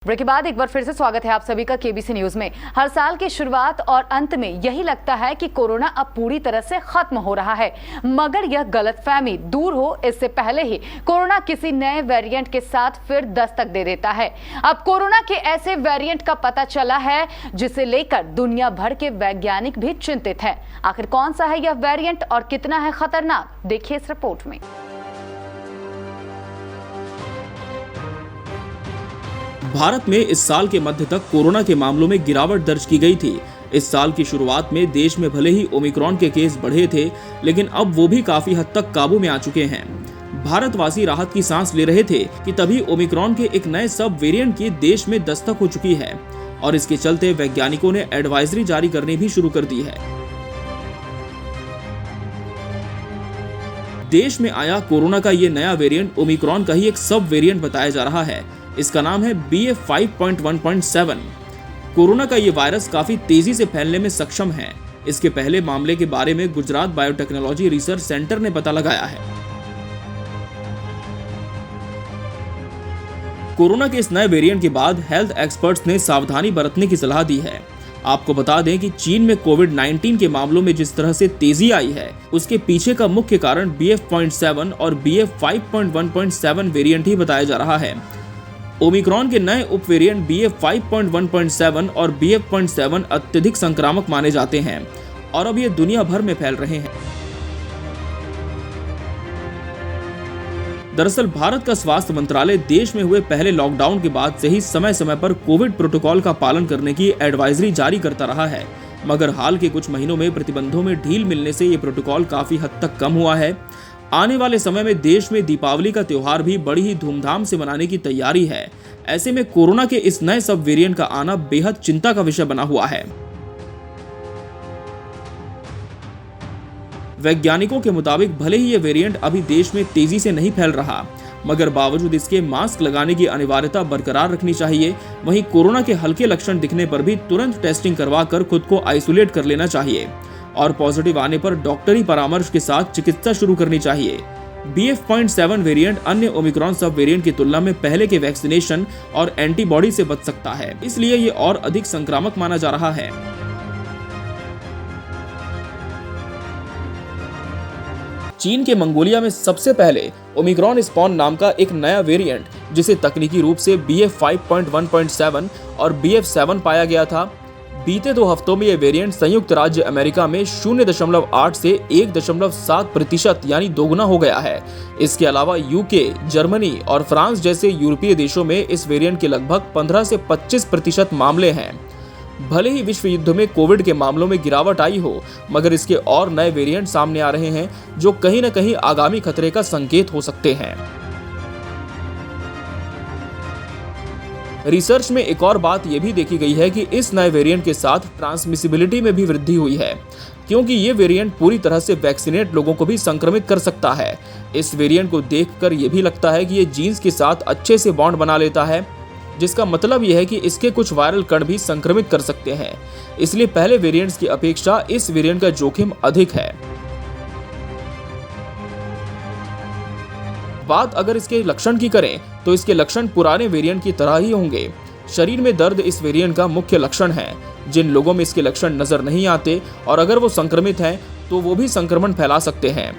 Break के बाद एक बार फिर से स्वागत है आप सभी का केबीसी न्यूज में। हर साल की शुरुआत और अंत में यही लगता है कि कोरोना अब पूरी तरह से खत्म हो रहा है, मगर यह गलतफहमी दूर हो इससे पहले ही कोरोना किसी नए वेरिएंट के साथ फिर दस्तक दे देता है। अब कोरोना के ऐसे वेरिएंट का पता चला है जिसे लेकर दुनिया भर के वैज्ञानिक भी चिंतित हैं। आखिर कौन सा है यह वेरिएंट और कितना है खतरनाक, देखिए इस रिपोर्ट में। भारत में इस साल के मध्य तक कोरोना के मामलों में गिरावट दर्ज की गई थी। इस साल की शुरुआत में देश में भले ही ओमिक्रॉन के केस बढ़े थे, लेकिन अब वो भी काफी हद तक काबू में आ चुके हैं। भारतवासी राहत की सांस ले रहे थे कि तभी ओमिक्रॉन के एक नए सब वेरिएंट की देश में दस्तक हो चुकी है और इसके चलते वैज्ञानिकों ने एडवाइजरी जारी करनी भी शुरू कर दी है। देश में आया कोरोना का ये नया वेरिएंट ओमिक्रॉन का ही एक सब वेरिएंट बताया जा रहा है। इसका नाम है BA.5.1.7। कोरोना का ये वायरस काफी तेजी से फैलने में सक्षम है। इसके पहले मामले के बारे में गुजरात बायोटेक्नोलॉजी रिसर्च सेंटर ने पता लगाया है। कोरोना के इस नए वेरिएंट के बाद हेल्थ एक्सपर्ट्स ने सावधानी बरतने की सलाह दी है। आपको बता दें कि चीन में कोविड-19 के मामलों में जिस तरह से तेजी आई है, उसके पीछे का मुख्य कारण BF.7 और BA.5.1.7 वेरिएंट ही बताया जा रहा है। ओमिक्रॉन के नए उप वेरिएंट BA.5.1.7 और BF.7 अत्यधिक संक्रामक माने जाते हैं और अब ये दुनिया भर में फैल रहे हैं। दरअसल भारत का स्वास्थ्य मंत्रालय देश में हुए पहले लॉकडाउन के बाद से ही समय समय पर कोविड प्रोटोकॉल का पालन करने की एडवाइजरी जारी करता रहा है, मगर हाल के कुछ महीनों में प्रतिबंधों में ढील मिलने से ये प्रोटोकॉल काफी हद तक कम हुआ है। आने वाले समय में देश में दीपावली का त्योहार भी बड़ी ही धूमधाम से मनाने की तैयारी है। ऐसे में कोरोना के इस नए सब वेरिएंट का आना बेहद चिंता का विषय बना हुआ है। वैज्ञानिकों के मुताबिक भले ही ये वेरिएंट अभी देश में तेजी से नहीं फैल रहा, मगर बावजूद इसके मास्क लगाने की अनिवार्यता बरकरार रखनी चाहिए। वहीं कोरोना के हल्के लक्षण दिखने पर भी तुरंत टेस्टिंग करवाकर खुद को आइसोलेट कर लेना चाहिए और पॉजिटिव आने पर डॉक्टरी परामर्श के साथ चिकित्सा शुरू करनी चाहिए। BF.7 वेरिएंट अन्य ओमिक्रॉन सब वेरिएंट की तुलना में पहले के वैक्सीनेशन और एंटीबॉडी से बच सकता है, इसलिए ये और अधिक संक्रामक माना जा रहा है। चीन के मंगोलिया में सबसे पहले ओमिक्रॉन स्पॉन नाम का एक नया वेरिएंट, जिसे तकनीकी रूप से BA.5.1.7 और BF.7 पाया गया था। बीते 2 हफ्तों में यह वेरिएंट संयुक्त राज्य अमेरिका में 0.8 से 1.7% यानी दोगुना हो गया है। इसके अलावा यूके, जर्मनी और फ्रांस जैसे यूरोपीय देशों में इस वेरिएंट के लगभग 15 से 25% मामले हैं। भले ही विश्व युद्ध में कोविड के मामलों में गिरावट आई हो, मगर इसके और नए वेरिएंट सामने आ रहे हैं जो कहीं न कहीं आगामी खतरे का संकेत हो सकते हैं। रिसर्च में एक और बात यह भी देखी गई है कि इस नए वेरिएंट के साथ ट्रांसमिसिबिलिटी में भी वृद्धि हुई है, क्योंकि ये वेरिएंट पूरी तरह से वैक्सीनेट लोगों को भी संक्रमित कर सकता है। इस वेरिएंट को देखकर यह भी लगता है कि ये जीन्स के साथ अच्छे से बॉन्ड बना लेता है, जिसका मतलब यह है कि इसके कुछ वायरल कण भी संक्रमित कर सकते हैं। इसलिए पहले वेरिएंट्स की अपेक्षा इस वेरिएंट का जोखिम अधिक है। बात अगर इसके लक्षण की करें तो इसके लक्षण पुराने वेरिएंट की तरह ही होंगे। शरीर में दर्द इस वेरिएंट का मुख्य लक्षण है। जिन लोगों में इसके लक्षण नजर नहीं आते और अगर वो संक्रमित हैं तो वो भी संक्रमण फैला सकते हैं।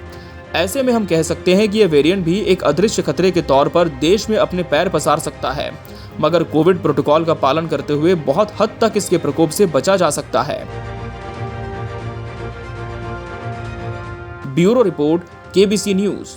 ऐसे में हम कह सकते हैं कि यह वेरिएंट भी एक अदृश्य खतरे के तौर पर देश में अपने पैर पसार सकता है, मगर कोविड प्रोटोकॉल का पालन करते हुए बहुत हद तक इसके प्रकोप से बचा जा सकता है। Bureau report, KBC news.